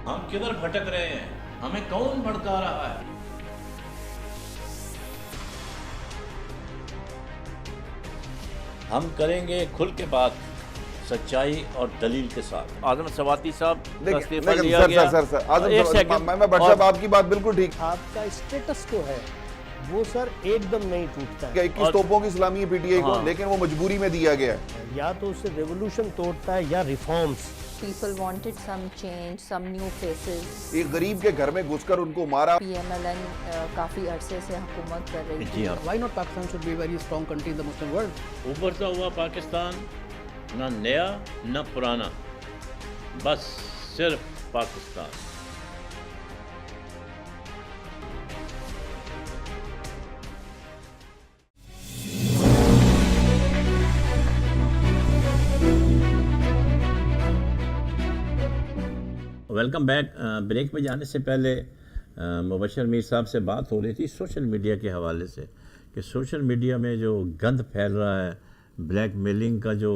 ہم کدھر بھٹک رہے ہیں؟ ہمیں کون بھڑکا رہا ہے؟ ہم کریں گے کھل کے بات، سچائی اور دلیل کے ساتھ۔ اعظم سواتی صاحب کا استعفیٰ لیا گیا۔ سر ایک سیکنڈ، میں بٹ صاحب آپ کی بات بالکل ٹھیک، آپ کا اسٹیٹس جو ہے وہ سر ایک دم نہیں ٹوٹتا ہے۔ 21 توپوں کی سلامی ہے پی ٹی آئی کو، لیکن وہ مجبوری میں دیا گیا ہے۔ یا تو اسے ریولوشن توڑتا ہے یا reforms. People wanted some change, some new faces. ایک غریب کے گھر میں گھس کر ان کو مارا۔ PMLN کافی عرصے سے حکومت کر رہی تھی۔ جی ہاں، Why not Pakistan should be a very strong country in the Muslim world? ابھرتا ہوا پاکستان، نہ نیا نہ پرانا، بس صرف پاکستان۔ Welcome back. بریک پہ جانے سے پہلے مبشر میر صاحب سے بات ہو رہی تھی سوشل میڈیا کے حوالے سے، کہ سوشل میڈیا میں جو گند پھیل رہا ہے، بلیک میلنگ کا جو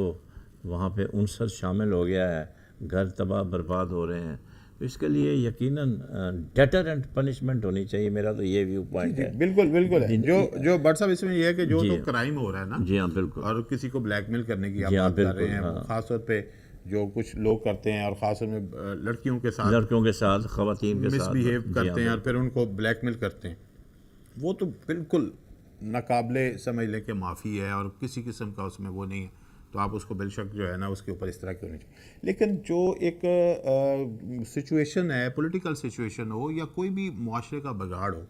وہاں پہ عنصر شامل ہو گیا ہے، گھر تباہ برباد ہو رہے ہیں، تو اس کے لیے یقیناً ڈیٹرنٹ پنشمنٹ ہونی چاہیے۔ میرا تو یہ ویو پوائنٹ ہے۔ بالکل ہے۔ جو بٹ صاحب اس میں یہ ہے کہ جو تو کرائم ہو رہا ہے نا، جی ہاں بالکل، اور کسی کو بلیک میل کرنے کی آپ بات کر رہے ہیں، خاص طور پہ جو کچھ لوگ کرتے ہیں، اور خاص طور میں لڑکیوں کے ساتھ خواتین کے مس ساتھ بیہیو کرتے ہیں اور پھر ان کو بلیک میل کرتے ہیں، وہ تو بالکل ناقابل سمجھ لیں کہ معافی ہے، اور کسی قسم کا اس میں وہ نہیں ہے، تو آپ اس کو بے شک جو ہے نا اس کے اوپر اس طرح کی ہونی چاہیے۔ لیکن جو ایک سچویشن ہے، پولیٹیکل سچویشن ہو یا کوئی بھی معاشرے کا بگاڑ ہو،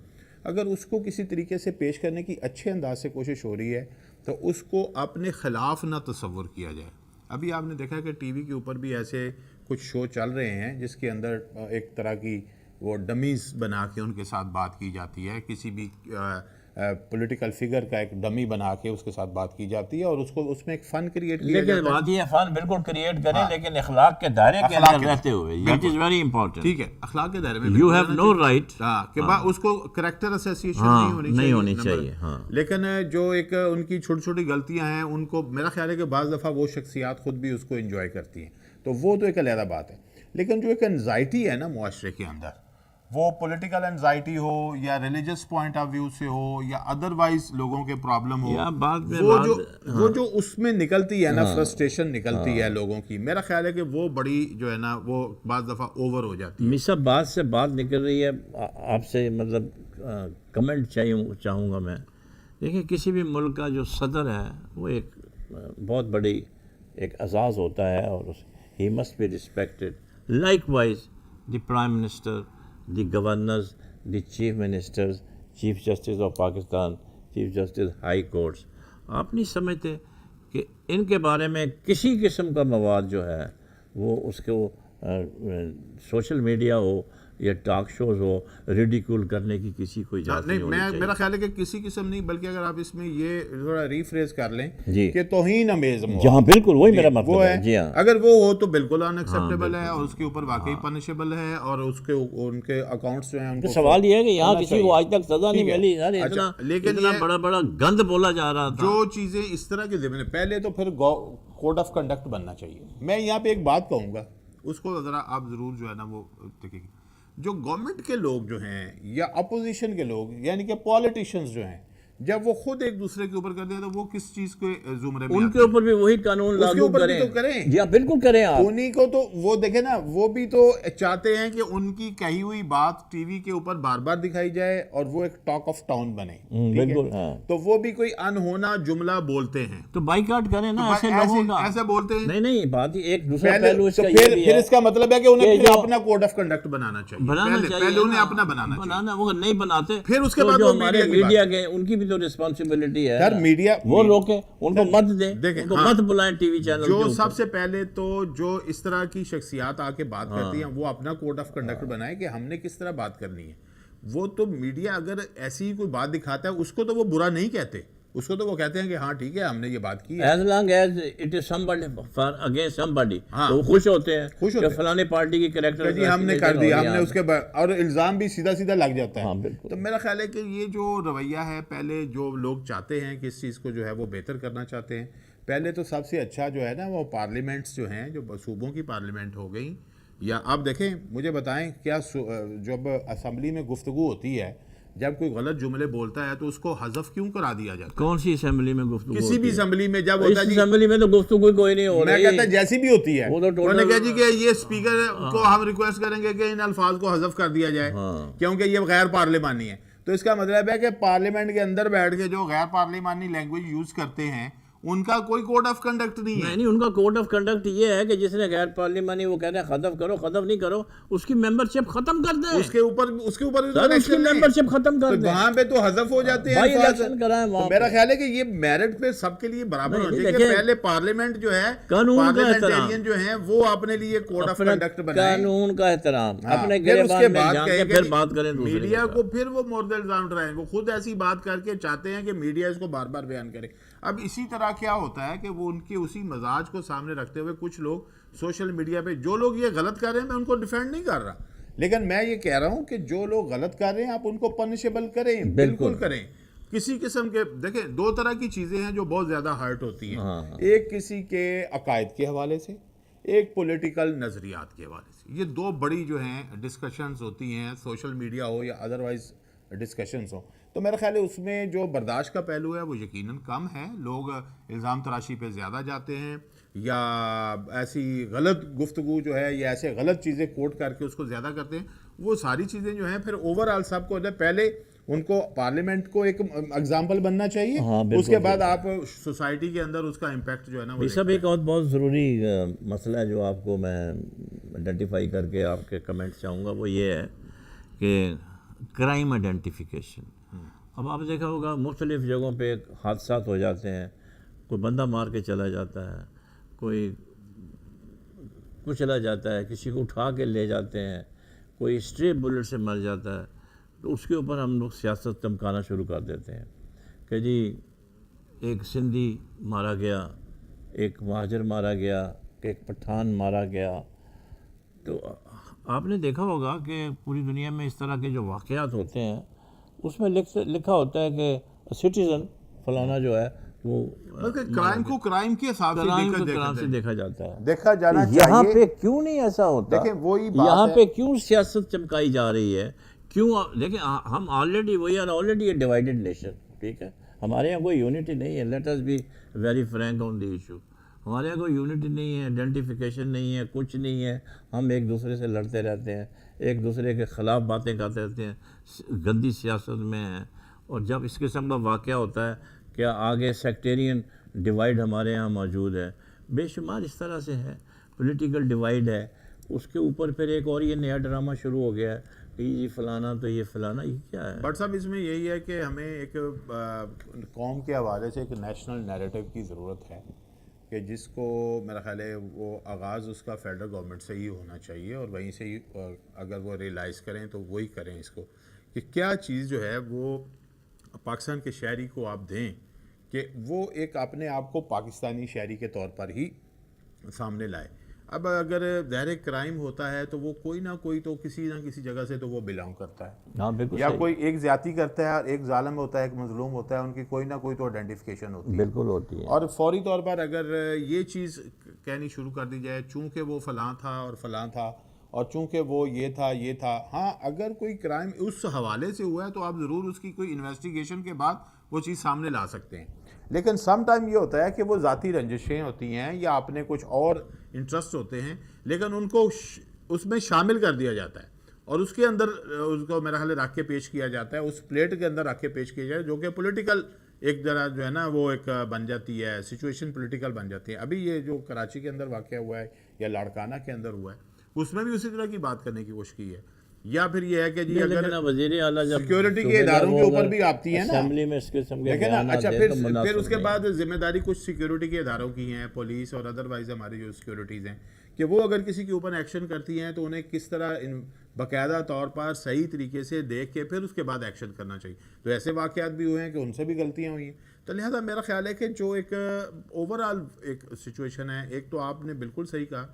اگر اس کو کسی طریقے سے پیش کرنے کی اچھے انداز سے کوشش ہو رہی ہے تو اس کو اپنے خلاف نہ تصور کیا جائے۔ ابھی آپ نے دیکھا کہ ٹی وی کے اوپر بھی ایسے کچھ شو چل رہے ہیں جس کے اندر ایک طرح کی وہ ڈمیز بنا کے ان کے ساتھ بات کی جاتی ہے، کسی بھی پولیٹیکل فگر کا ایک ڈمی بنا کے اس کے ساتھ بات کی جاتی ہے، اور اس کو اس میں ایک فن کریٹ کیا لیکن جاتا بات یہ فن بالکل کریٹ کریں، لیکن اخلاق کے دائرے کے اندر رہتے ہوئے۔ That is very important. ٹھیک ہے، اخلاق کے دائرے میں You have no right. کہ اس کو کریکٹر اسوسیشن نہیں ہونی چاہیے۔ ہاں، لیکن جو ایک ان کی چھوٹی چھوٹی غلطیاں ہیں، ان کو میرا خیال ہے کہ بعض دفعہ وہ شخصیات خود بھی اس کو انجوائے کرتی ہیں، تو وہ تو ایک علیحدہ بات ہے۔ لیکن جو ایک انزائٹی ہے نا معاشرے کے اندر، وہ پولیٹیکل انزائٹی ہو یا ریلیجس پوائنٹ آف ویو سے ہو یا ادروائز لوگوں کے پرابلم ہو، وہ جو اس میں نکلتی ہے نا، فرسٹریشن نکلتی ہے لوگوں کی، میرا خیال ہے کہ وہ بڑی جو ہے نا وہ بعض دفعہ اوور ہو جاتی ہے۔ میسا بات سے بات نکل رہی ہے، آپ سے مطلب کمنٹ چاہوں گا میں۔ دیکھیں، کسی بھی ملک کا جو صدر ہے وہ ایک بہت بڑی ایک اعزاز ہوتا ہے، اور he must be respected. Likewise the prime minister, the governors, the chief ministers, chief justice of Pakistan, chief justice high courts. آپ نہیں سمجھتے کہ ان کے بارے میں کسی قسم کا مواد جو ہے وہ اس کو سوشل میڈیا ہو یا ٹاک شوز ہو، ریڈیکول کرنے کی کسی کو اجازت نہیں ہونی چاہیے۔ میرا خیال ہے کہ کسی قسم نہیں، بلکہ اگر آپ اس میں یہ تھوڑا ریفریز کر لیں جی کہ توہین امیز مواد، جہاں بالکل وہی میرا مطلب وہ ہے۔ جی ہاں، اگر وہ ہو تو بالکل ان ایکسیپٹیبل ہے، اور اس کے اوپر واقعی پنشیبل ہے، اور اس کے ان کے اکاؤنٹس جو ہیں ان کو سوال یہ ہے کہ یہاں کسی کو آج تک سزا نہیں ملی۔ لیکن اتنا بڑا بڑا گند بولا جا رہا تھا۔ جو چیزیں اس طرح کے ذمہ پہلے تو پھر کوڈ آف کنڈکٹ بننا چاہیے۔ میں یہاں پہ ایک بات کہوں گا، اس کو ذرا آپ ضرور جو ہے نا وہ دیکھیں، جو گورنمنٹ کے لوگ جو ہیں یا اپوزیشن کے لوگ، یعنی کہ پولیٹیشینز جو ہیں، جب وہ خود ایک دوسرے کے اوپر کرتے ہیں تو وہ کس چیز کے زمرے میں ان کے اوپر بھی وہی قانون لاگو کریں۔ جی ہاں بالکل کریں آپ۔ انہی کو تو وہ دیکھیں نا، وہ بھی تو چاہتے ہیں کہ ان کی کہی ہوئی بات ٹی وی کے اوپر بار بار دکھائی جائے اور وہ ایک ٹاک آف ٹاؤن بنے، بالکل ہاں، تو وہ بھی کوئی انہونا جملہ بولتے ہیں تو بائیکاٹ کریں نا ایسے لوگوں کا۔ ایسے بولتے ہیں، نہیں بات ہی ایک دوسرا پہلو اس کا یہ بھی پھر ہے اس کا مطلب ہے کہ انہیں اپنا کوڈ آف کنڈکٹ بنانا چاہیے، پہلے انہیں اپنا بنانا، وہ نہیں بناتے پھر اس کے بعد جو ہمارے میڈیا کے ان کی بھی تو ریسپانسبلٹی ہے، میڈیا وہ روکیں، ان کو مت دیں، ان کو مت بلائیں ٹی وی چینل۔ جو سب سے پہلے تو جو اس طرح کی شخصیات آ کے بات کرتی ہیں، وہ اپنا کوڈ آف کنڈکٹ بنائے کہ ہم نے کس طرح بات کرنی ہے۔ وہ تو میڈیا اگر ایسی کوئی بات دکھاتا ہے، اس کو تو وہ برا نہیں کہتے، اس کو تو وہ کہتے ہیں کہ ہاں ٹھیک ہے ہم نے یہ بات کی ہے، as long as it is somebody for against somebody، تو وہ خوش ہوتے ہیں کہ فلانے پارٹی کی کریکٹر جی ہم نے کر دیا، ہم نے اس کے اور الزام بھی سیدھا سیدھا لگ جاتا ہے۔ تو میرا خیال ہے کہ یہ جو رویہ ہے، پہلے جو لوگ چاہتے ہیں کہ اس چیز کو جو ہے وہ بہتر کرنا چاہتے ہیں، پہلے تو سب سے اچھا جو ہے نا وہ پارلیمنٹس جو ہیں، جو صوبوں کی پارلیمنٹ ہو گئی یا آپ دیکھیں مجھے بتائیں کیا جب اسمبلی میں گفتگو ہوتی ہے جب کوئی غلط جملے بولتا ہے تو اس کو حذف کیوں کرا دیا جاتا ہے؟ کون سی اسمبلی میں گفتگو کسی بھی اسمبلی میں جب اس ہوتا ہے جی، اسمبلی میں تو گفتگو کوئی نہیں ہو میں رہی، کہتا جیسی بھی ہوتی ہے وہ تو انہوں نے ٹوٹل کہا جی کہ یہ اسپیکر کو ہم ریکویسٹ کریں گے کہ ان الفاظ کو حذف کر دیا جائے کیونکہ یہ غیر پارلیمانی ہے. تو اس کا مطلب ہے کہ پارلیمنٹ کے اندر بیٹھ کے جو غیر پارلیمانی لینگویج یوز کرتے ہیں ان کا کوئی کوڈ آف کنڈکٹ نہیں ہے. نہیں ان کا کوڈ آف کنڈکٹ یہ ہے کہ جس نے غیر پارلیمانی وہ کہتے ہیں ختم کرو، ختم نہیں کرو اس کی ممبرشپ ختم کر دیں، اس کے اوپر سر اس کی ممبرشپ ختم کر دیں، وہاں پہ تو حذف ہو جاتے ہیں بائی الفاظ. الیکشن کرائیں وہاں تو میرا خیال ہے کہ یہ میرٹ پہ سب کے لیے برابر ہونا چاہیے کہ پہلے پارلیمنٹ جو ہے پارلیمنٹیرین جو ہیں وہ اپنے لیے کوڈ آف کنڈکٹ بنائیں، قانون کا احترام اپنے پھر اس گریبان کے میں بعد جان کے کہیں پھر بات کریں. دوسرے میڈیا کو پھر وہ مورد الزام اٹھائیں، وہ خود ایسی بات کر کے چاہتے ہیں کہ میڈیا اس کو بار بار بیان کرے. اب اسی طرح کیا ہوتا ہے کہ وہ ان کے اسی مزاج کو سامنے رکھتے ہوئے کچھ لوگ سوشل میڈیا پہ جو لوگ یہ غلط کر رہے ہیں میں ان کو ڈیفینڈ نہیں کر رہا، لیکن میں یہ کہہ رہا ہوں کہ جو لوگ غلط کر رہے ہیں آپ ان کو پنشیبل کریں، بالکل کریں. کسی قسم کے دیکھیں دو طرح کی چیزیں ہیں جو بہت زیادہ ہرٹ ہوتی ہیں، ایک کسی کے عقائد کے حوالے سے، ایک پولیٹیکل نظریات کے حوالے سے. یہ دو بڑی جو ہیں ڈسکشنز ہوتی ہیں، سوشل میڈیا ہو یا ادروائز ڈسکشنز ہوں. تو میرا خیال ہے اس میں جو برداشت کا پہلو ہے وہ یقیناً کم ہے. لوگ الزام تراشی پہ زیادہ جاتے ہیں یا ایسی غلط گفتگو جو ہے یا ایسے غلط چیزیں کوٹ کر کے اس کو زیادہ کرتے ہیں. وہ ساری چیزیں جو ہیں پھر اوور آل سب کو پہلے ان کو پارلیمنٹ کو ایک ایگزامپل بننا چاہیے، اس کے بعد آپ سوسائٹی کے اندر اس کا امپیکٹ جو ہے نا وہ سب. ایک اور بہت ضروری مسئلہ ہے جو آپ کو میں آئیڈینٹیفائی کر کے آپ کے کمنٹ چاہوں گا، وہ یہ ہے کہ کرائم آئیڈینٹیفیکیشن. اب آپ دیکھا ہوگا مختلف جگہوں پہ حادثات ہو جاتے ہیں، کوئی بندہ مار کے چلا جاتا ہے، کوئی کچلا جاتا ہے، کسی کو اٹھا کے لے جاتے ہیں، کوئی اسٹرے بلٹ سے مر جاتا ہے. تو اس کے اوپر ہم لوگ سیاست چمکانا شروع کر دیتے ہیں کہ جی ایک سندھی مارا گیا، ایک مہاجر مارا گیا، ایک پٹھان مارا گیا. تو آپ نے دیکھا ہوگا کہ پوری دنیا میں اس طرح کے جو واقعات ہوتے ہیں اس میں لکھا ہوتا ہے کہ سٹیزن فلانا جو ہے وہ کرائم کو کرائم کے حساب سے دیکھا جاتا ہے. دیکھا جانا چاہیے. یہاں پہ کیوں نہیں ایسا ہوتا؟ دیکھیں وہی بات یہاں پہ کیوں سیاست چمکائی جا رہی ہے؟ کیوں؟ دیکھیں ہم already we are already a divided nation, ٹھیک ہے، ہمارے یہاں کوئی یونٹی نہیں ہے. Let us be very frank on the issue. ہمارے یہاں کوئی یونٹی نہیں ہے، آئیڈینٹیفیکیشن نہیں ہے، کچھ نہیں ہے. ہم ایک دوسرے سے لڑتے رہتے ہیں، ایک دوسرے کے خلاف باتیں کرتے رہتے ہیں، گندی سیاست میں ہیں. اور جب اس قسم کا واقعہ ہوتا ہے کہ آگے سیکٹیرین ڈیوائیڈ ہمارے یہاں موجود ہے، بے شمار اس طرح سے ہے، پولیٹیکل ڈیوائیڈ ہے. اس کے اوپر پھر ایک اور یہ نیا ڈرامہ شروع ہو گیا ہے کہ یہ فلانا تو یہ فلانا، یہ کیا ہے؟ بٹ صاحب اس میں یہی ہے کہ ہمیں ایک قوم کے حوالے سے ایک نیشنل نیریٹو کی ضرورت ہے کہ جس کو میرا خیال ہے وہ آغاز اس کا فیڈرل گورنمنٹ سے ہی ہونا چاہیے، اور وہیں سے ہی اگر وہ ریئلائز کریں تو وہی کریں اس کو کہ کیا چیز جو ہے وہ پاکستان کے شہری کو آپ دیں کہ وہ ایک اپنے آپ کو پاکستانی شہری کے طور پر ہی سامنے لائے. اب اگر ظاہر کرائم ہوتا ہے تو وہ کوئی نہ کوئی تو کسی نہ کسی جگہ سے تو وہ بلانگ کرتا ہے، یا کوئی ایک زیادتی کرتا ہے، ایک ظالم ہوتا ہے، ایک مظلوم ہوتا ہے، ان کی کوئی نہ کوئی تو آئیڈینٹیفیکیشن ہوتی ہے، بالکل ہوتی ہے. اور فوری طور پر اگر یہ چیز کہنی شروع کر دی جائے چونکہ وہ فلاں تھا اور فلاں تھا اور چونکہ وہ یہ تھا. ہاں اگر کوئی کرائم اس حوالے سے ہوا ہے تو آپ ضرور اس کی کوئی انویسٹیگیشن کے بعد وہ چیز سامنے لا سکتے ہیں. لیکن سم ٹائم یہ ہوتا ہے کہ وہ ذاتی رنجشیں ہوتی ہیں یا اپنے کچھ اور انٹرسٹ ہوتے ہیں، لیکن ان کو اس میں شامل کر دیا جاتا ہے اور اس کے اندر اس کو میرا خیال رکھ کے پیش کیا جاتا ہے، اس پلیٹ کے اندر رکھ کے پیش کیا جائے، جو کہ پولیٹیکل ایک طرح جو ہے نا وہ ایک بن جاتی ہے، سچویشن پولیٹیکل بن جاتی ہے. ابھی یہ جو کراچی کے اندر واقعہ ہوا ہے یا لاڑکانہ کے اندر ہوا ہے اس میں بھی اسی طرح کی بات کرنے کی کوشش کی ہے. یا پھر یہ ہے کہ جی اگر وزیر اعلیٰ جب سیکیورٹی کے اداروں کے اوپر بھی آتی ہے نا اسمبلی میں اس قسم کے لیکن بیانات اچھا دیں تو پھر مناسب اس کے نہیں. بعد ذمہ داری کچھ سیکیورٹی کے اداروں کی ہیں، پولیس اور ادروائز ہماری جو سیکیورٹیز ہیں، کہ وہ اگر کسی کے اوپر ایکشن کرتی ہیں تو انہیں کس طرح باقاعدہ طور پر صحیح طریقے سے دیکھ کے پھر اس کے بعد ایکشن کرنا چاہیے. تو ایسے واقعات بھی ہوئے ہیں کہ ان سے بھی غلطیاں ہوئی ہیں. تو لہٰذا میرا خیال ہے کہ جو ایک اوور آل ایک سچویشن ہے، ایک تو آپ نے بالکل صحیح کہا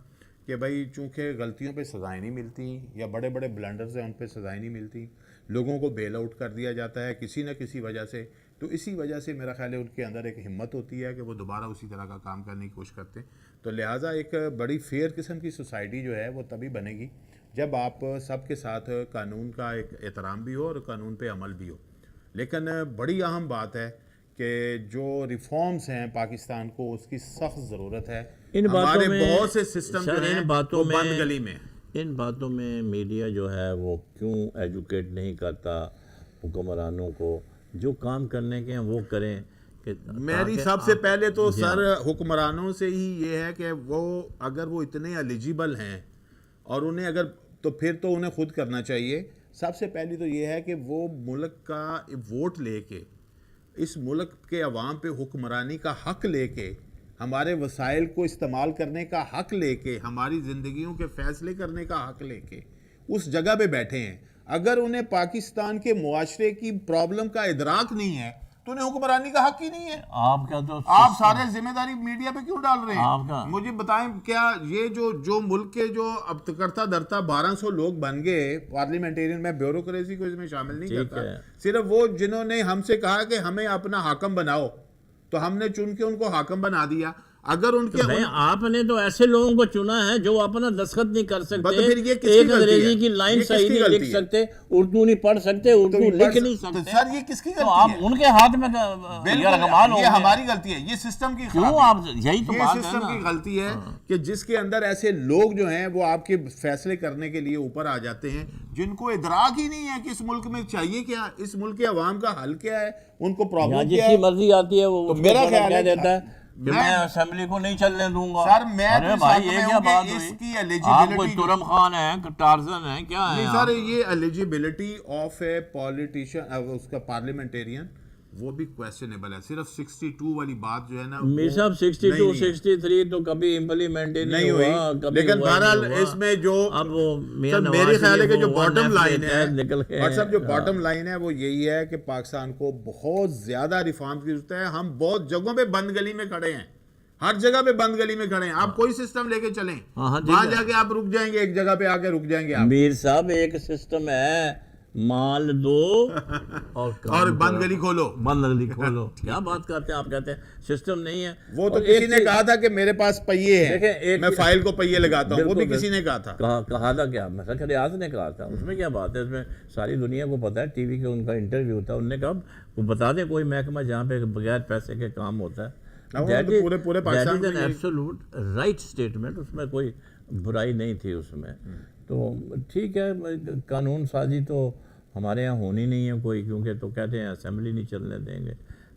کہ بھائی چونکہ غلطیوں پہ سزائیں نہیں ملتی یا بڑے بڑے بلنڈرز ہیں ان پہ سزائیں نہیں ملتی، لوگوں کو بیل آؤٹ کر دیا جاتا ہے کسی نہ کسی وجہ سے، تو اسی وجہ سے میرا خیال ہے ان کے اندر ایک ہمت ہوتی ہے کہ وہ دوبارہ اسی طرح کا کام کرنے کی کوشش کرتے ہیں. تو لہٰذا ایک بڑی فیئر قسم کی سوسائٹی جو ہے وہ تبھی بنے گی جب آپ سب کے ساتھ قانون کا ایک احترام بھی ہو اور قانون پہ عمل بھی ہو. لیکن بڑی اہم بات ہے کہ جو ریفارمز ہیں پاکستان کو اس کی سخت ضرورت ہے. ہمارے بہت سے سسٹم جو ہیں وہ بند گلی میں. ان باتوں میں میڈیا جو ہے وہ کیوں ایجوکیٹ نہیں کرتا حکمرانوں کو؟ جو کام کرنے کے ہیں وہ کریں. میری سب سے پہلے تو سر حکمرانوں سے ہی یہ ہے کہ وہ اگر وہ اتنے ایلیجیبل ہیں اور انہیں اگر تو پھر تو انہیں خود کرنا چاہیے. سب سے پہلی تو یہ ہے کہ وہ ملک کا ووٹ لے کے اس ملک کے عوام پہ حکمرانی کا حق لے کے ہمارے وسائل کو استعمال کرنے کا حق لے کے ہماری زندگیوں کے فیصلے کرنے کا حق لے کے اس جگہ پہ بیٹھے ہیں. اگر انہیں پاکستان کے معاشرے کی پرابلم کا ادراک نہیں ہے تو انہیں حکمرانی کا حق ہی نہیں ہے. آپ کا تو آپ سارے ذمہ داری میڈیا پہ کیوں ڈال رہے ہیں؟ مجھے بتائیں کیا یہ جو ملک کے جو اب کرتا درتا 1200 لوگ بن گئے پارلیمنٹیرین، میں بیوروکریسی کو اس میں شامل نہیں کرتا، صرف وہ جنہوں نے ہم سے کہا کہ ہمیں اپنا حاکم بناؤ تو ہم نے چن کے ان کو حاکم بنا دیا. اگر ان کے آپ نے تو ایسے لوگوں کو چنا ہے جو اپنا دستخط نہیں کر سکتے، ایک انگریزی کی لائن صحیح نہیں لکھ سکتے، اردو نہیں پڑھ سکتے، اردو لکھ نہیں سکتے. سر یہ کس کی غلطی ہے؟ تو آپ ان کے ہاتھ میں یہ ہماری غلطی ہے، یہ سسٹم کی یہی تو بات ہے نا. سسٹم کی غلطی ہے کہ جس کے اندر ایسے لوگ جو ہیں وہ آپ کے فیصلے کرنے کے لیے اوپر آ جاتے ہیں جن کو ادراک ہی نہیں ہے کہ اس ملک میں چاہیے کیا، اس ملک کے عوام کا حل کیا ہے، ان کو پرابلم کیا جس کی مرضی آتی ہے وہ میرا خیال کہہ دیتا ہے کہ میں اسمبلی کو نہیں چلنے دوں گا. سر میں ارے بھائی یہ کیا بات اس کی ہوئی؟ آپ ایلیجیبلٹی کوئی ترم خان ہیں، ٹارزن ہیں، کیا ہے؟ سر یہ ایلیجیبلٹی آف اے پولیٹیشین، اس کا پارلیمنٹیرین، وہ بھی کویسچنیبل ہے. صرف 62 والی بات جو ہے نا میر صاحب 62 63 تو کبھی امپلیمنٹ نہیں ہوا، لیکن بہرحال اس میں جو اب وہ میرے خیال ہے کہ جو باٹم لائن ہے نکل کے اور سب جو باٹم لائن ہے وہ یہی ہے کہ پاکستان کو بہت زیادہ ریفارم کی ضرورت ہے. ہم بہت جگہوں پہ بند گلی میں کھڑے ہیں، ہر جگہ پہ بند گلی میں کھڑے ہیں. آپ کوئی سسٹم لے کے چلیں، وہاں جا کے آپ رک جائیں گے، ایک جگہ پہ آ کے رک جائیں گے. میر صاحب ایک سسٹم ہے، مال دو اور بند گلی کھولو. بند گلی کھولو. کیا بات کرتے ہیں آپ؟ کہتے ہیں سسٹم نہیں ہے. وہ تو کسی نے کہا تھا کہ میرے پاس پہیے ہیں، میں فائل کو پہیے لگاتا ہوں، وہ بھی کسی نے کہا تھا. کہا تھا کیا؟ مثلا ریاض نے کہا تھا. اس میں کیا بات ہے؟ اس میں ساری دنیا کو پتا ہے، ٹی وی کے ان کا انٹرویو تھا، انہوں نے کہا وہ بتا دیں کوئی محکمہ جہاں پہ بغیر پیسے کے کام ہوتا ہے. پورے Pakistan that is an absolute right statement, اس میں کوئی برائی نہیں تھی اس میں. تو ٹھیک ہے، قانون سازی تو ہمارے یہاں ہونی نہیں ہے کوئی، کیونکہ تو کہتے ہیں اسمبلی نہیں چلنے دیں گے،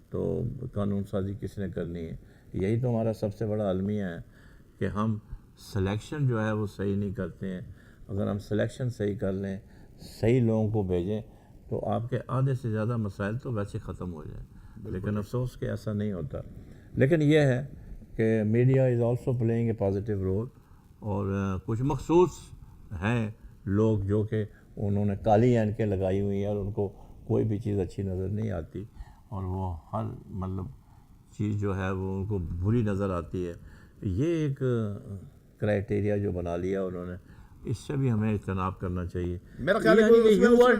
تو قانون سازی کس نے کرنی ہے؟ یہی تو ہمارا سب سے بڑا المیہ ہے کہ ہم سلیکشن جو ہے وہ صحیح نہیں کرتے ہیں. اگر ہم سلیکشن صحیح کر لیں، صحیح لوگوں کو بھیجیں، تو آپ کے آدھے سے زیادہ مسائل تو ویسے ختم ہو جائیں. لیکن افسوس کہ ایسا نہیں ہوتا. لیکن یہ ہے کہ media is also playing a positive role, اور کچھ مخصوص ہیں لوگ جو کہ انہوں نے کالی اینکیں لگائی ہوئی ہیں اور ان کو کوئی بھی چیز اچھی نظر نہیں آتی، اور وہ ہر مطلب چیز جو ہے وہ ان کو بری نظر آتی ہے. یہ ایک کرائٹیریا جو بنا لیا انہوں نے، اس سے بھی ہمیں اجتناب کرنا چاہیے. میرا خیال ہے کہ you are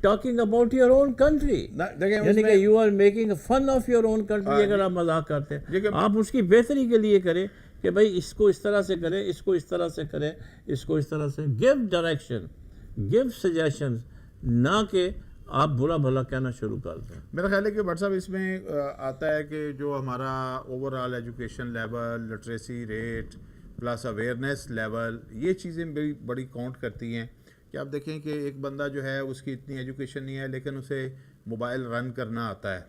talking about your own country, یعنی کہ you are making fun of your own country. اگر آپ مذاق کرتے ہیں، آپ اس کی بہتری کے لیے کریں کہ بھائی اس کو اس طرح سے کریں، اس کو اس طرح سے کریں، اس کو اس طرح سے. گیو ڈائریکشن، گیو سجیشنز، نہ کہ آپ برا بھلا کہنا شروع کر دیں. میرا خیال ہے کہ بٹ صاحب اس میں آتا ہے کہ جو ہمارا over all education level, literacy rate plus awareness level, یہ چیزیں بڑی کاؤنٹ کرتی ہیں. کہ آپ دیکھیں کہ ایک بندہ جو ہے اس کی اتنی ایجوکیشن نہیں ہے لیکن اسے موبائل رن کرنا آتا ہے،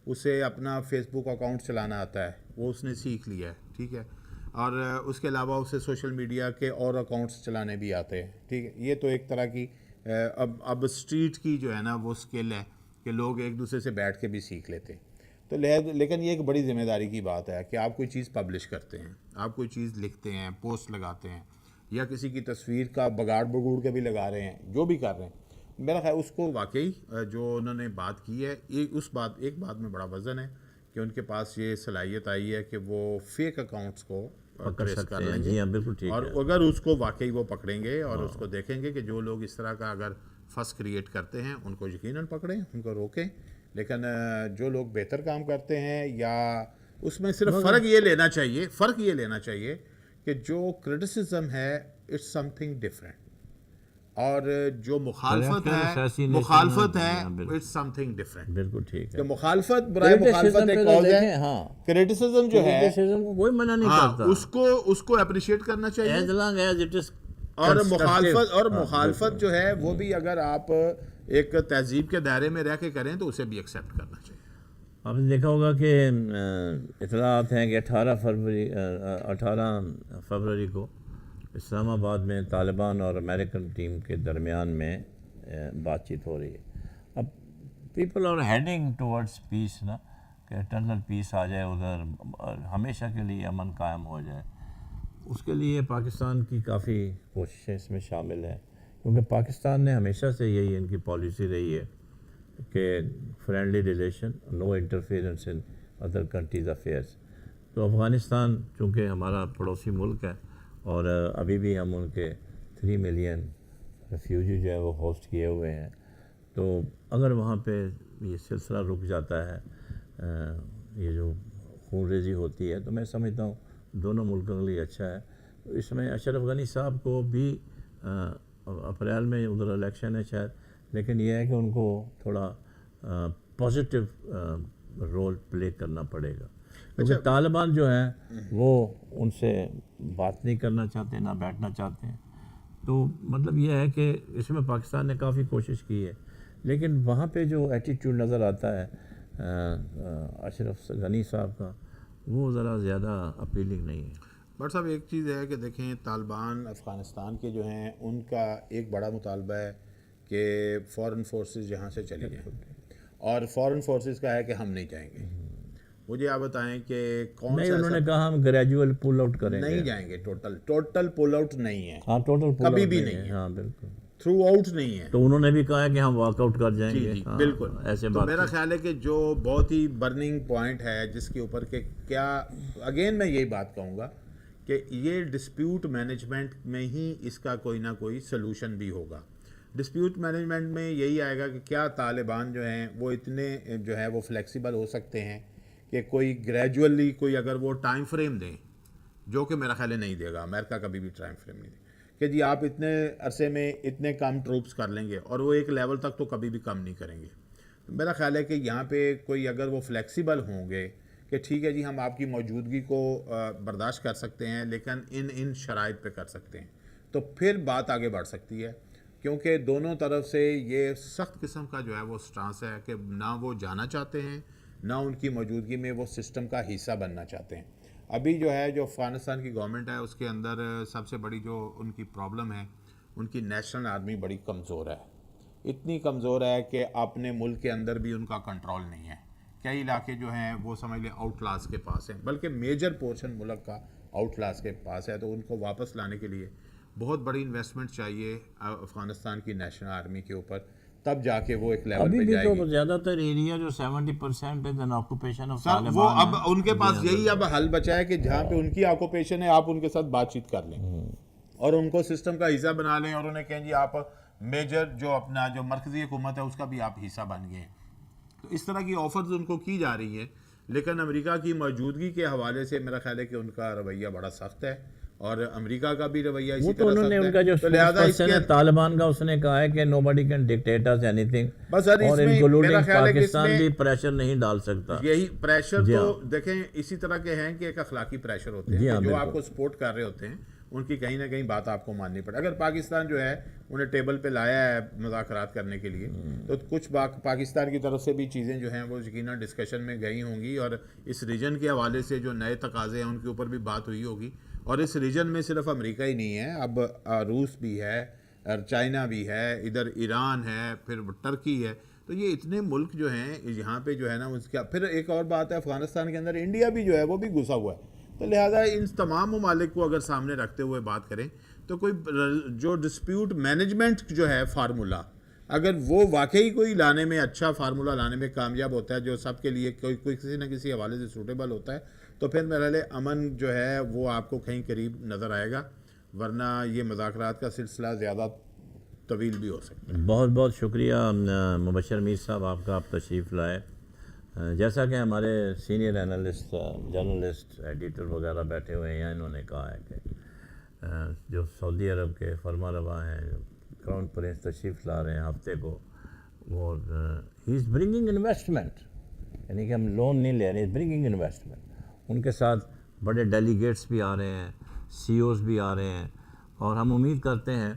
اسے اپنا فیس بک اکاؤنٹ چلانا آتا ہے، وہ اس نے سیکھ لیا ہے، ٹھیک ہے، اور اس کے علاوہ اسے سوشل میڈیا کے اور اکاؤنٹس چلانے بھی آتے ہیں، ٹھیک ہے. یہ تو ایک طرح کی اب اسٹریٹ کی جو ہے نا وہ اسکل ہے کہ لوگ ایک دوسرے سے بیٹھ کے بھی سیکھ لیتے ہیں. تو لیکن یہ ایک بڑی ذمہ داری کی بات ہے کہ آپ کوئی چیز پبلش کرتے ہیں، آپ کوئی چیز لکھتے ہیں، پوسٹ لگاتے ہیں، یا کسی کی تصویر کا بگاڑ بگوڑ کے بھی لگا رہے ہیں، جو بھی کر رہے ہیں. میرا خیال اس کو واقعی جو انہوں نے بات کی ہے، ایک بات میں بڑا وزن ہے کہ ان کے پاس یہ صلاحیت آئی ہے کہ وہ فیک اکاؤنٹس کو ٹریس کر لیں گے. بالکل ٹھیک. اور اگر اس کو واقعی وہ پکڑیں گے اور اس کو دیکھیں گے کہ جو لوگ اس طرح کا اگر فس کریٹ کرتے ہیں ان کو یقیناً پکڑیں، ان کو روکیں. لیکن جو لوگ بہتر کام کرتے ہیں یا اس میں صرف فرق یہ لینا چاہیے کہ جو کرٹیسزم ہے اٹس سم تھنگ ڈفرینٹ، اور جو مخالفت ہے اٹس سم تھنگ ڈفرینٹ. بالکل ٹھیک ہے. جو مخالفت برائے مخالفت ایک کاز ہے، کرٹیسزم جو ہے کرٹیسزم کو کوئی منع نہیں کرتا، اس کو اپریشیٹ کرنا چاہیے، as long as it is. اور مخالفت جو ہے وہ بھی اگر آپ ایک تہذیب کے دائرے میں رہ کے کریں تو اسے بھی ایکسیپٹ کرنا چاہیے. آپ نے دیکھا ہوگا کہ اطلاعات ہیں کہ 18 فروری کو اسلام آباد میں طالبان اور امریکن ٹیم کے درمیان میں بات چیت ہو رہی ہے. اب پیپل آر ہیڈنگ ٹورڈز پیس نا، کہ اٹرنل پیس آ جائے ادھر، ہمیشہ کے لیے امن قائم ہو جائے. اس کے لیے پاکستان کی کافی کوششیں اس میں شامل ہیں، کیونکہ پاکستان نے ہمیشہ سے یہی ان کی پالیسی رہی ہے کہ friendly relation, no interference in other countries affairs. تو افغانستان چونکہ ہمارا پڑوسی ملک ہے اور ابھی بھی ہم ان کے 3 ملین ریفیوجی جو ہے وہ ہوسٹ کیے ہوئے ہیں، تو اگر وہاں پہ یہ سلسلہ رک جاتا ہے، یہ جو خون ریزی ہوتی ہے، تو میں سمجھتا ہوں دونوں ملکوں کے لیے اچھا ہے. اس میں اشرف غنی صاحب کو بھی اپریل میں ادھر الیکشن ہے شاید، لیکن یہ ہے کہ ان کو تھوڑا پازیٹیو رول پلے کرنا پڑے گا، کیونکہ طالبان جو ہیں وہ ان سے بات نہیں کرنا چاہتے، نہ بیٹھنا چاہتے ہیں. تو مطلب یہ ہے کہ اس میں پاکستان نے کافی کوشش کی ہے، لیکن وہاں پہ جو ایٹیٹیوڈ نظر آتا ہے اشرف غنی صاحب کا، وہ ذرا زیادہ اپیلنگ نہیں ہے. بٹ صاحب ایک چیز ہے کہ دیکھیں طالبان افغانستان کے جو ہیں ان کا ایک بڑا مطالبہ ہے کہ فورن فورسز یہاں سے چلی جائیں، اور فورن فورسز کا ہے کہ ہم نہیں جائیں گے. مجھے آپ بتائیں کہ کون نہیں، سا انہوں نے کہا ہم گریجول پل آؤٹ کریں گے. نہیں جائیں گے، ٹوٹل پل آؤٹ نہیں ہے. ہاں ٹوٹل پل کبھی بھی نہیں ہے. ہاں بالکل تھرو آؤٹ نہیں ہے. تو انہوں نے بھی کہا ہے کہ ہم واک آؤٹ کر جائیں گے. بالکل ایسے تو بات میرا خیال ہے کہ جو بہت ہی برننگ پوائنٹ ہے جس کے اوپر کہ کیا، اگین میں یہی بات کہوں گا کہ یہ ڈسپیوٹ مینجمنٹ میں ہی اس کا کوئی نہ کوئی سلوشن بھی ہوگا. ڈسپیوٹ مینجمنٹ میں یہی آئے گا کہ کیا طالبان جو ہیں وہ اتنے جو ہے وہ فلیکسیبل ہو سکتے ہیں کہ کوئی گریجولی کوئی اگر وہ ٹائم فریم دیں، جو کہ میرا خیال ہے نہیں دے گا. امریکہ کبھی بھی ٹائم فریم نہیں دے کہ جی آپ اتنے عرصے میں اتنے کم ٹروپس کر لیں گے، اور وہ ایک لیول تک تو کبھی بھی کم نہیں کریں گے. میرا خیال ہے کہ یہاں پہ کوئی اگر وہ فلیکسیبل ہوں گے کہ ٹھیک ہے جی ہم آپ کی موجودگی کو برداشت کر سکتے ہیں لیکن ان شرائط پہ کر سکتے ہیں، تو پھر بات آگے بڑھ سکتی ہے. کیونکہ دونوں طرف سے یہ سخت قسم کا جو ہے وہ سٹانس ہے کہ نہ وہ جانا چاہتے ہیں، نہ ان کی موجودگی میں وہ سسٹم کا حصہ بننا چاہتے ہیں. ابھی جو ہے جو افغانستان کی گورنمنٹ ہے اس کے اندر سب سے بڑی جو ان کی پرابلم ہے، ان کی نیشنل آرمی بڑی کمزور ہے. اتنی کمزور ہے کہ اپنے ملک کے اندر بھی ان کا کنٹرول نہیں ہے. کئی علاقے جو ہیں وہ سمجھ لیں آؤٹ لاس کے پاس ہیں، بلکہ میجر پورشن ملک کا آؤٹ لاس کے پاس ہے. تو ان کو واپس لانے کے لیے بہت بڑی انویسٹمنٹ چاہیے افغانستان کی نیشنل آرمی کے اوپر، تب جا کے وہ ایک لیول پہ جائے گی. ابھی تو زیادہ تر ایریا جو 70% ہے آکوپیشن آف طالبان، وہ اب ان کے پاس یہی اب حل بچا ہے کہ جہاں پہ ان کی آکوپیشن ہے آپ ان کے ساتھ بات چیت کر لیں اور ان کو سسٹم کا حصہ بنا لیں، اور انہیں کہیں جی آپ میجر جو اپنا جو مرکزی حکومت ہے اس کا بھی آپ حصہ بن گئے. تو اس طرح کی آفرز ان کو کی جا رہی ہیں، لیکن امریکہ کی موجودگی کے حوالے سے میرا خیال ہے کہ ان کا رویہ بڑا سخت ہے، اور امریکہ کا بھی رویہ اسی طرح انہوں نے ان کا جو طالبان کا اس نے کہا ہے کہ nobody can dictate us anything، اور انکلوڈنگ پاکستان بھی پریشر نہیں ڈال سکتا. یہی پریشر تو دیکھیں اسی طرح کے ہیں کہ ایک اخلاقی پریشر ہوتے ہیں جو آپ کو سپورٹ کر رہے ہوتے ہیں، ان کی کہیں نہ کہیں بات آپ کو ماننی پڑے. اگر پاکستان جو ہے انہیں ٹیبل پہ لایا ہے مذاکرات کرنے کے لیے، تو کچھ پاکستان کی طرف سے بھی چیزیں جو ہیں وہ یقیناً ڈسکشن میں گئی ہوں گی، اور اس ریجن کے حوالے سے جو نئے تقاضے ہیں ان کے اوپر بھی بات ہوئی ہوگی. اور اس ریجن میں صرف امریکہ ہی نہیں ہے، اب روس بھی ہے، چائنا بھی ہے، ادھر ایران ہے، پھر ٹرکی ہے. تو یہ اتنے ملک جو ہیں یہاں پہ جو ہے نا اس کا. پھر ایک اور بات ہے افغانستان کے اندر انڈیا بھی جو ہے وہ بھی گھسا ہوا ہے. تو لہٰذا ان تمام ممالک کو اگر سامنے رکھتے ہوئے بات کریں تو کوئی جو ڈسپیوٹ مینجمنٹ جو ہے فارمولا، اگر وہ واقعی کوئی لانے میں اچھا فارمولا لانے میں کامیاب ہوتا ہے جو سب کے لیے کوئی کسی نہ کسی حوالے سے سوٹیبل ہوتا ہے، تو پھر میرے لیے امن جو ہے وہ آپ کو کہیں قریب نظر آئے گا، ورنہ یہ مذاکرات کا سلسلہ زیادہ طویل بھی ہو سکتا ہے. بہت بہت شکریہ مبشر میر صاحب آپ کا، آپ تشریف لائے. جیسا کہ ہمارے سینئر اینالسٹ جرنلسٹ ایڈیٹر وغیرہ بیٹھے ہوئے ہیں، انہوں نے کہا ہے کہ جو سعودی عرب کے فرما روا ہیں، جو کراؤن پرنس تشریف لا رہے ہیں ہفتے کو، وہ ہی از برنگنگ انویسٹمنٹ، یعنی کہ ہم لون نہیں لے رہے، از برنگنگ انویسٹمنٹ۔ ان کے ساتھ بڑے ڈیلیگیٹس بھی آ رہے ہیں، سی اوز بھی آ رہے ہیں، اور ہم امید کرتے ہیں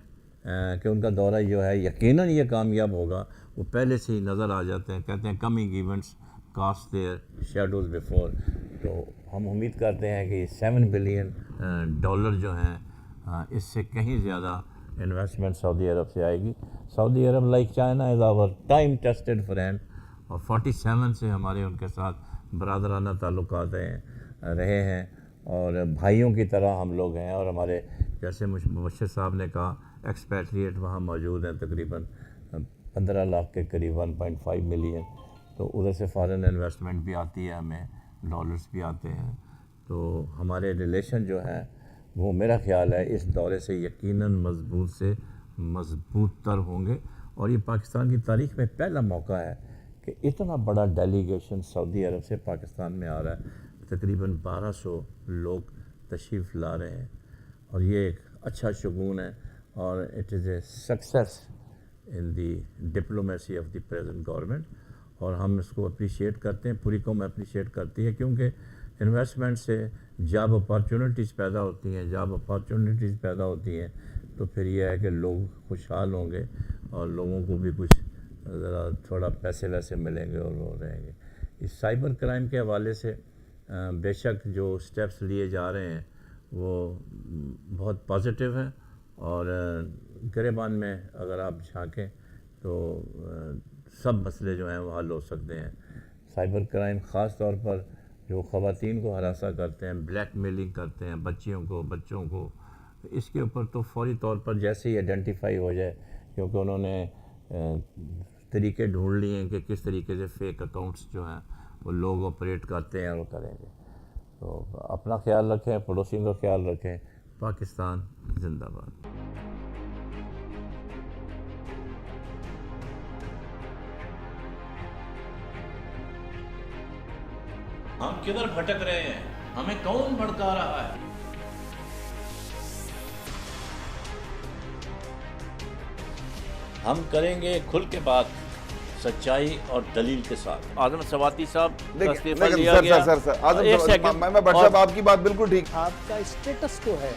کہ ان کا دورہ جو ہے یقیناً یہ کامیاب ہوگا۔ وہ پہلے سے ہی نظر آ جاتے ہیں، کہتے ہیں coming events cast their shadows before. تو ہم امید کرتے ہیں کہ $7 بلین جو ہیں اس سے کہیں زیادہ انویسٹمنٹ سعودی عرب سے آئے گی۔ سعودی عرب like China is our time tested friend, اور 47 سے ہمارے ان کے ساتھ برادرانہ تعلقات رہے ہیں، اور بھائیوں کی طرح ہم لوگ ہیں۔ اور ہمارے جیسے مبشر صاحب نے کہا ایکسپیٹریٹ وہاں موجود ہیں تقریباً 15 لاکھ کے قریب، 1.5 ملین۔ تو ادھر سے فارن انویسٹمنٹ بھی آتی ہے، ہمیں ڈالرز بھی آتے ہیں۔ تو ہمارے ریلیشن جو ہیں وہ میرا خیال ہے اس دورے سے یقیناً مضبوط سے مضبوط تر ہوں گے، اور یہ پاکستان کی تاریخ میں پہلا موقع ہے کہ اتنا بڑا ڈیلیگیشن سعودی عرب سے پاکستان میں آ رہا ہے۔ تقریباً 1200 لوگ تشریف لا رہے ہیں، اور یہ ایک اچھا شگون ہے، اور it is a success in the diplomacy of the present government, اور ہم اس کو اپریشیٹ کرتے ہیں، پوری قوم اپریشیٹ کرتی ہے، کیونکہ انویسٹمنٹ سے جاب اپارچونیٹیز پیدا ہوتی ہیں، جاب اپارچونیٹیز پیدا ہوتی ہیں تو پھر یہ ہے کہ لوگ خوشحال ہوں گے، اور لوگوں کو بھی کچھ ذرا تھوڑا پیسے ویسے ملیں گے اور وہ رہیں گے۔ اس سائبر کرائم کے حوالے سے بے شک جو سٹیپس لیے جا رہے ہیں وہ بہت پازیٹیو ہیں، اور گریبان میں اگر آپ جھانکیں تو سب مسئلے جو ہیں وہ حل ہو سکتے ہیں۔ سائبر کرائم خاص طور پر جو خواتین کو ہراساں کرتے ہیں، بلیک میلنگ کرتے ہیں بچوں کو، اس کے اوپر تو فوری طور پر جیسے ہی آئیڈینٹیفائی ہو جائے، کیونکہ انہوں نے طریقے ڈھونڈ لیے ہیں کہ کس طریقے سے فیک اکاؤنٹس جو ہیں وہ لوگ آپریٹ کرتے ہیں اور کریں گے۔ تو اپنا خیال رکھیں، پڑوسیوں کا خیال رکھیں۔ پاکستان زندہ باد۔ ہم کدھر بھٹک رہے ہیں؟ ہمیں کون بھڑکا رہا ہے؟ ہم کریں گے کھل کے بات، سچائی اور دلیل کے ساتھ۔ اعظم سواتی صاحب کا استعفیٰ لیا گیا۔ میں بٹ صاحب آپ کی بات بالکل ٹھیک۔ آپ کا اسٹیٹس جو ہے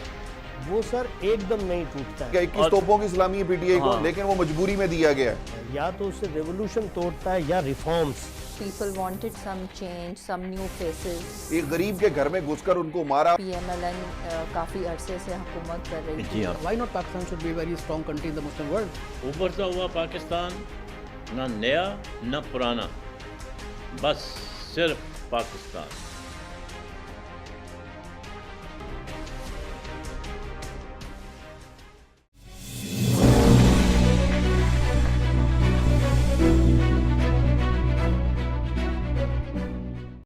وہ سر ایک دم نہیں ٹوٹتا ہے۔ 21 توپوں کی سلامی ہے پی ٹی آئی کو، لیکن وہ مجبوری میں دیا گیا ہے۔ یا تو اسے ریولوشن توڑتا ہے یا reforms. People wanted some change, some new faces. ایک غریب کے گھر میں گھس کر ان کو مارا۔ PMLN کافی عرصے سے حکومت کر رہی تھی۔ جی ہاں، Why not Pakistan should be a very strong country in the Muslim world? ابھرتا ہوا پاکستان، نہ نیا نہ پرانا، بس صرف پاکستان۔